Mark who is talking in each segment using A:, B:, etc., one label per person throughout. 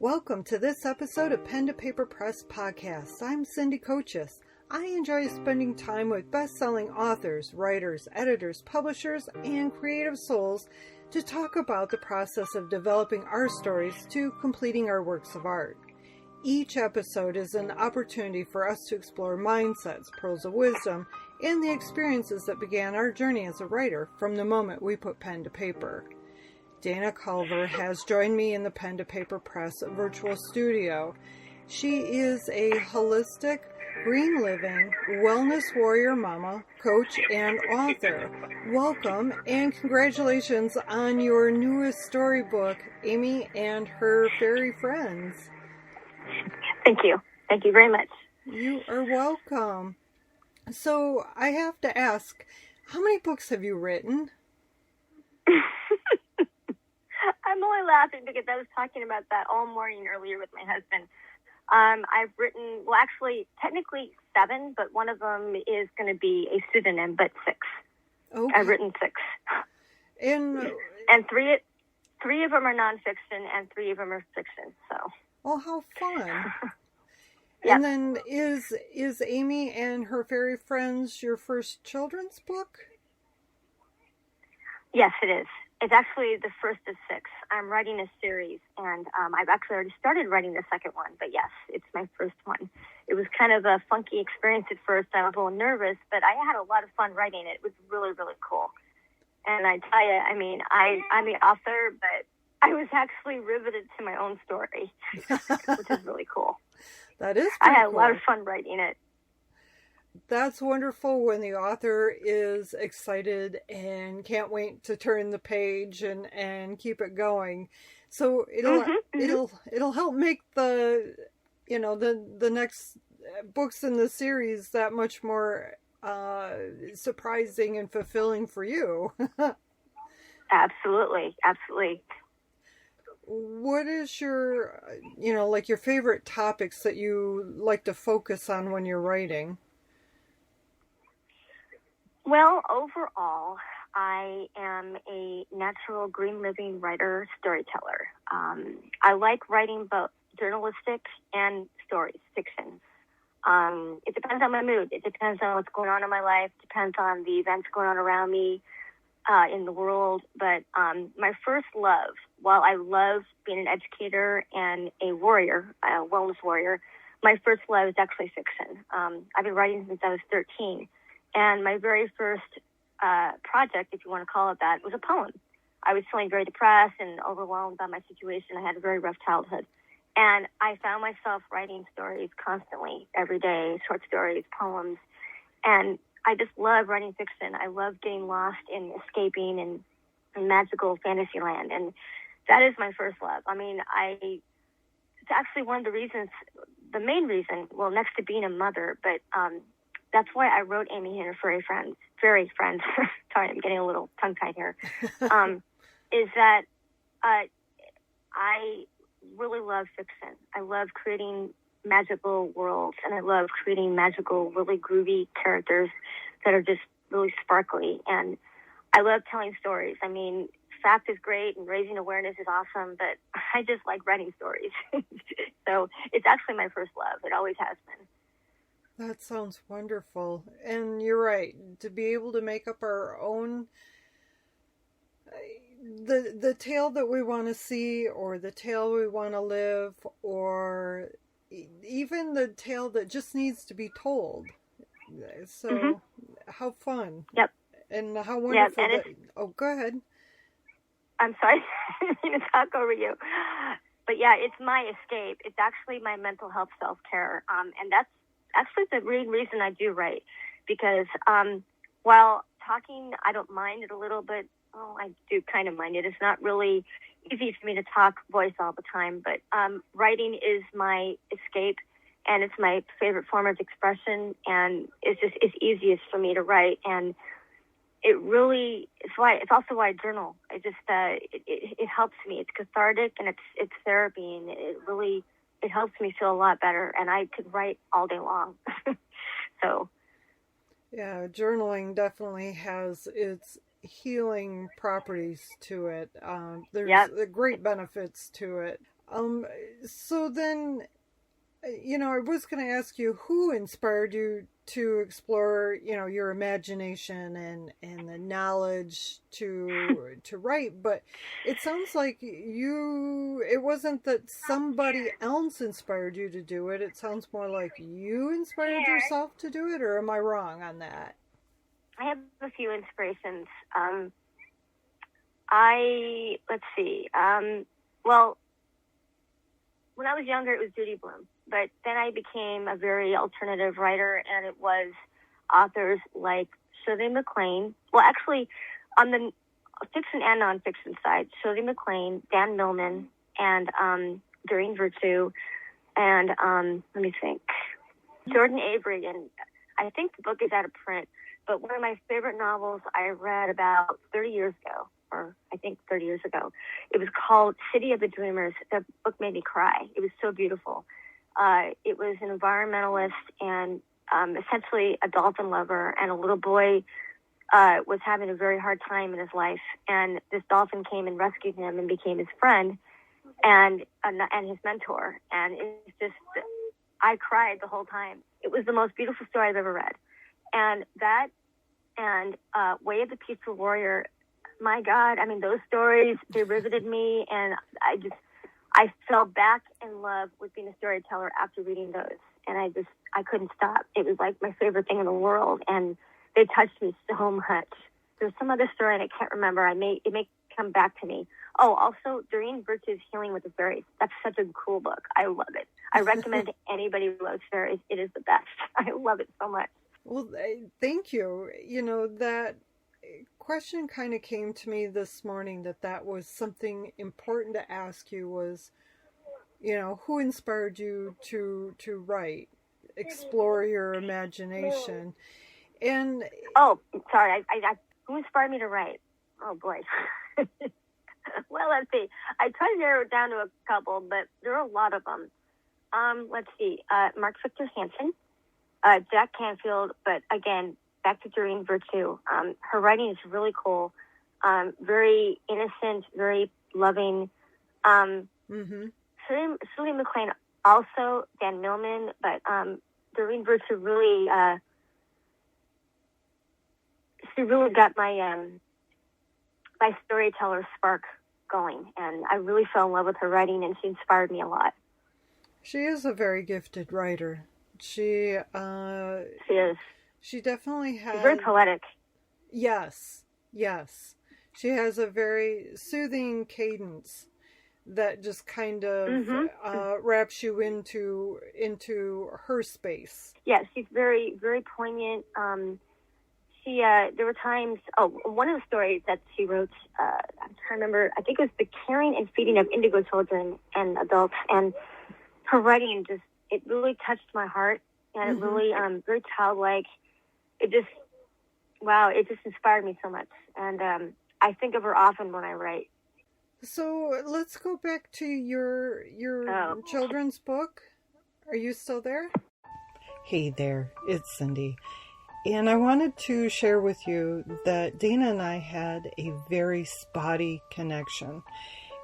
A: Welcome to this episode of Pen to Paper Press Podcast. I'm Cindy Kochis. I enjoy spending time with best-selling authors, writers, editors, publishers, and creative souls to talk about the process of developing our stories to completing our works of art. Each episode is an opportunity for us to explore mindsets, pearls of wisdom, and the experiences that began our journey as a writer from the moment we put pen to paper. Dayna Colvin has joined me in the Pen to Paper Press virtual studio. She is a holistic, green living, wellness warrior mama, coach, and author. Welcome and congratulations on your newest storybook, Amy and Her Fairy Friends.
B: Thank you. Thank you very much.
A: You are welcome. So I have to ask, how many books have you written?
B: I'm only laughing because I was talking about that all morning earlier with my husband. I've written, well, actually, technically 7, but one of them is going to be a pseudonym, but 6. Okay. I've written 6. And 3 of them are nonfiction, and 3 of them are fiction. So.
A: Oh, how fun!
B: Yep.
A: And then is Amy and Her Fairy Friends your first children's book?
B: Yes, it is. It's actually the first of 6. I'm writing a series, and I've actually already started writing the second one, but yes, it's my first one. It was kind of a funky experience at first. I was a little nervous, but I had a lot of fun writing it. It was really, really cool. And I tell you, I mean, I'm the author, but I was actually riveted to my own story, which is really cool.
A: That is
B: I had
A: cool.
B: A lot of fun writing it.
A: That's wonderful when the author is excited and can't wait to turn the page and keep it going. So it'll help make the next books in the series that much more surprising and fulfilling for you.
B: Absolutely.
A: What is your your favorite topics that you like to focus on when you're writing?
B: Well, overall, I am a natural green living writer, storyteller. I like writing both journalistic and stories, fiction. It depends on my mood. It depends on what's going on in my life. It depends on the events going on around me in the world. But my first love, while I love being an educator and a warrior, a wellness warrior, my first love is actually fiction. I've been writing since I was 13. And my very first project, if you want to call it that, was a poem. I was feeling very depressed and overwhelmed by my situation. I had a very rough childhood. And I found myself writing stories constantly, every day, short stories, poems. And I just love writing fiction. I love getting lost in escaping in magical fantasy land. And that is my first love. I mean, it's actually one of the reasons, the main reason, well, next to being a mother, but that's why I wrote Amy and Her Fairy Friends. Sorry, I'm getting a little tongue-tied here. Is that I really love fiction. I love creating magical worlds, and I love creating magical, really groovy characters that are just really sparkly. And I love telling stories. I mean, fact is great, and raising awareness is awesome, but I just like writing stories. So it's actually my first love. It always has been.
A: That sounds wonderful. And you're right, to be able to make up our own, the tale that we want to see, or the tale we want to live, or even the tale that just needs to be told. So how fun.
B: Yep.
A: And how wonderful.
B: Yep.
A: And go ahead.
B: I'm sorry. I didn't talk over you. But yeah, it's my escape. It's actually my mental health self-care. And that's actually the main reason I do write, because while talking, I don't mind it a little bit. Oh, I do kind of mind it. It's not really easy for me to talk voice all the time, but writing is my escape, and it's my favorite form of expression, and it's easiest for me to write, and it's also why I journal. It helps me. It's cathartic, and it's therapy, and it helps me feel a lot better, and I could write all day long. So.
A: Yeah, journaling definitely has its healing properties to it. There's great benefits to it. So then, I was going to ask you who inspired you to explore, your imagination and the knowledge to write, but it sounds like it wasn't that somebody else inspired you to do it. It sounds more like you inspired yourself to do it, or am I wrong on that?
B: I have a few inspirations. Let's see. Well, when I was younger, it was Judy Blume. But then I became a very alternative writer, and it was authors like Shirley MacLaine. Well, actually, on the fiction and nonfiction side, Shirley MacLaine, Dan Millman, and Doreen Virtue, and let me think, Jordan Avery. And I think the book is out of print, but one of my favorite novels I read about 30 years ago, or I think 30 years ago, it was called City of the Dreamers. The book made me cry. It was so beautiful. It was an environmentalist and essentially a dolphin lover, and a little boy was having a very hard time in his life, and this dolphin came and rescued him and became his friend and his mentor. And it's just, I cried the whole time. It was the most beautiful story I've ever read. And that and Way of the Peaceful Warrior, my God, I mean, those stories, they riveted me, and I fell back in love with being a storyteller after reading those. And I couldn't stop. It was like my favorite thing in the world. And they touched me so much. There's some other story and I can't remember. It may come back to me. Oh, also Doreen Virtue's Healing with the Fairies. That's such a cool book. I love it. I recommend it to anybody who loves fairies. It is the best. I love it so much.
A: Well, thank you. That question kind of came to me this morning, that was something important to ask you was, who inspired you to write, explore your imagination. And
B: oh, sorry, I who inspired me to write? Oh boy. Well, let's see. I tried to narrow it down to a couple, but there are a lot of them. Let's see. Mark Victor Hansen, Jack Canfield, but again, back to Doreen Virtue. Her writing is really cool, very innocent, very loving. Shirley MacLaine, also Dan Millman, but Doreen Virtue really, she really got my my storyteller spark going, and I really fell in love with her writing, and she inspired me a lot.
A: She is a very gifted writer. She
B: is.
A: She definitely has.
B: She's very poetic.
A: Yes. She has a very soothing cadence that just kind of wraps you into her space.
B: Yeah, she's very, very poignant. There were times. Oh, one of the stories that she wrote. I'm trying to remember. I think it was the caring and feeding of indigo children and adults, and her writing it really touched my heart, and it really very childlike. It just inspired me so much, and I think of her often when I write.
A: So let's go back to your children's book. Are you still there? Hey there, it's Cindy. And I wanted to share with you that Dayna and I had a very spotty connection.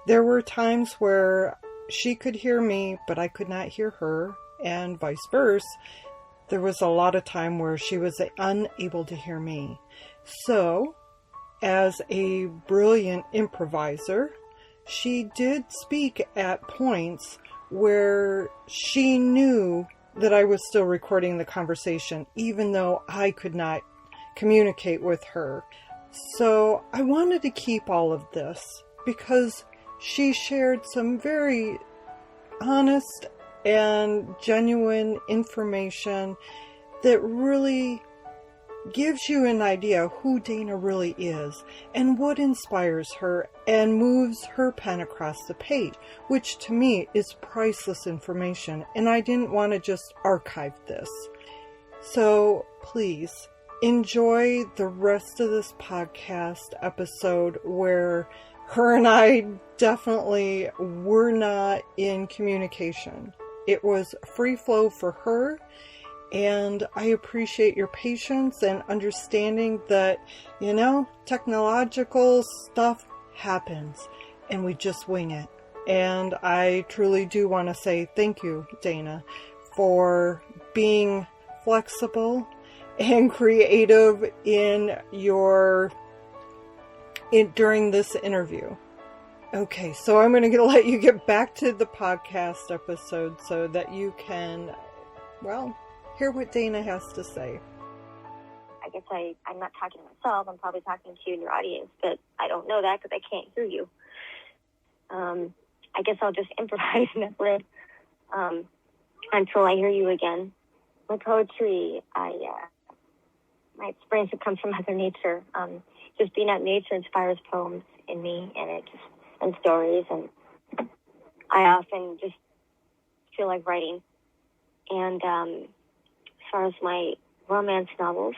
A: There were times where she could hear me, but I could not hear her, and vice versa. There was a lot of time where she was unable to hear me. So, as a brilliant improviser, she did speak at points where she knew that I was still recording the conversation, even though I could not communicate with her. So I wanted to keep all of this because she shared some very honest and genuine information that really gives you an idea who Dayna really is and what inspires her and moves her pen across the page, which to me is priceless information, and I didn't want to just archive this. So please enjoy the rest of this podcast episode where her and I definitely were not in communication. It was free flow for her. And I appreciate your patience and understanding that, technological stuff happens and we just wing it. And I truly do want to say thank you, Dayna, for being flexible and creative during this interview. Okay, so I'm going to let you get back to the podcast episode so that you can, hear what Dayna has to say.
B: I guess I'm not talking to myself. I'm probably talking to you and your audience, but I don't know that because I can't hear you. I guess I'll just improvise and until I hear you again. My poetry, my experience comes from Mother Nature. Just being out in nature inspires poems in me, and stories, and I often just feel like writing. And as far as my romance novels,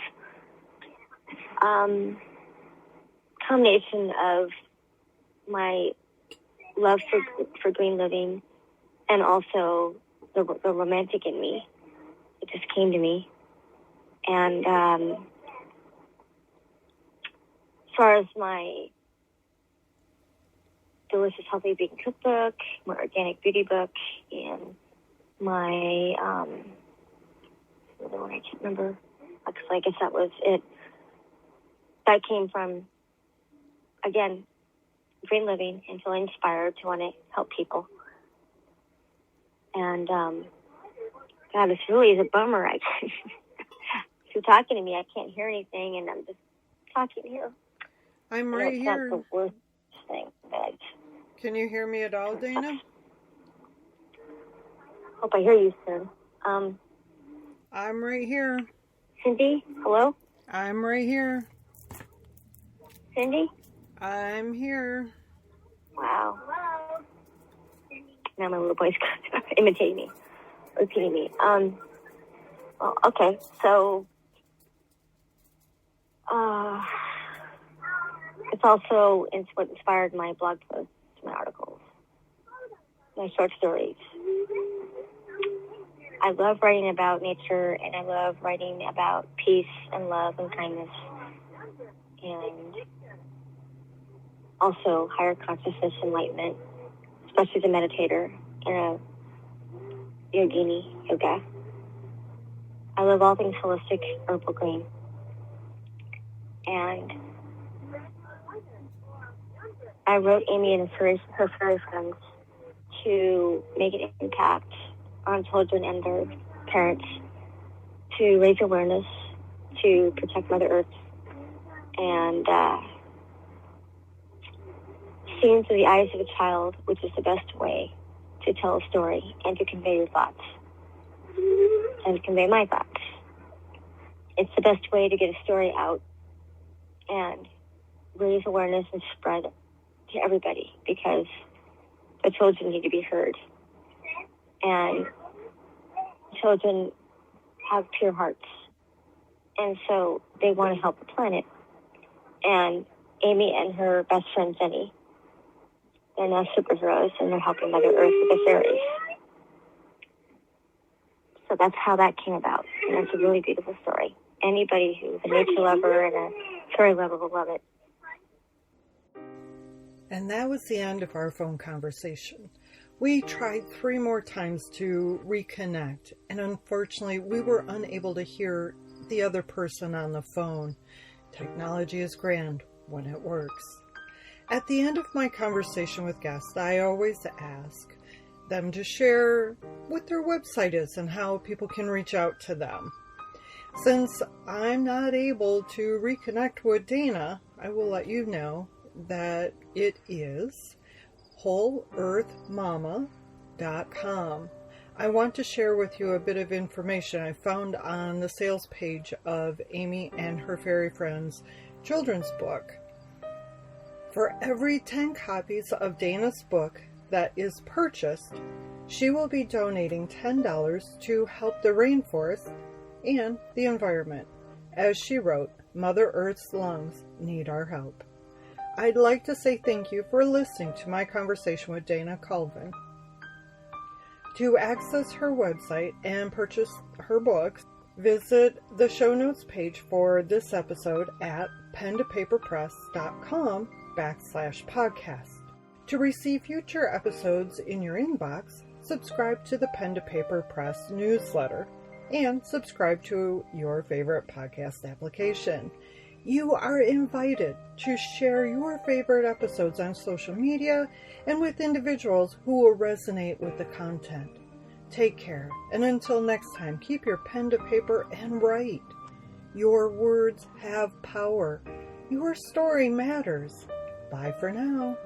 B: combination of my love for green living and also the romantic in me. It just came to me. And as far as my delicious healthy vegan cookbook, my organic beauty book, and my the one I can't remember, because I guess that was it. That came from, again, green living and feeling inspired to want to help people. And God, this really is a bummer. You're talking to me, I can't hear anything, and I'm just talking here.
A: I'm right here.
B: That's the worst thing.
A: Can you hear me at all, Dayna?
B: Hope I hear you soon.
A: I'm right here.
B: Cindy, hello?
A: I'm right here.
B: Cindy?
A: I'm here.
B: Wow. Now my little boy's imitating me, repeating me. Well, okay, so it's what inspired my blog posts, my articles, my short stories. I love writing about nature, and I love writing about peace and love and kindness, and also higher consciousness, enlightenment, especially the meditator and a yogini, yoga. I love all things holistic, herbal green. And I wrote Amy and her fairy friends to make an impact on children and their parents, to raise awareness, to protect Mother Earth, and seen through the eyes of a child, which is the best way to tell a story and to convey your thoughts and convey my thoughts. It's the best way to get a story out and raise awareness and spread to everybody, because the children need to be heard. And children have pure hearts, and so they want to help the planet. And Amy and her best friend Jenny, they're now superheroes, and they're helping Mother Earth with the fairies. So that's how that came about, and it's a really beautiful story. Anybody who's a nature lover and a fairy lover will love it.
A: And that was the end of our phone conversation. We tried 3 more times to reconnect, and unfortunately we were unable to hear the other person on the phone. Technology is grand when it works. At the end of my conversation with guests, I always ask them to share what their website is and how people can reach out to them. Since I'm not able to reconnect with Dayna, I will let you know that it is wholeearthmama.com. I want to share with you a bit of information I found on the sales page of Amy and her fairy friends children's book. For every 10 copies of Dayna's book that is purchased, she will be donating $10 to help the rainforest and the environment. As she wrote, Mother Earth's lungs need our help. I'd like to say thank you for listening to my conversation with Dayna Colvin. To access her website and purchase her books, visit the show notes page for this episode at pentopaperpress.com/podcast. To receive future episodes in your inbox, subscribe to the Pen to Paper Press newsletter and subscribe to your favorite podcast application. You are invited to share your favorite episodes on social media and with individuals who will resonate with the content. Take care, and until next time, keep your pen to paper and write. Your words have power. Your story matters. Bye for now.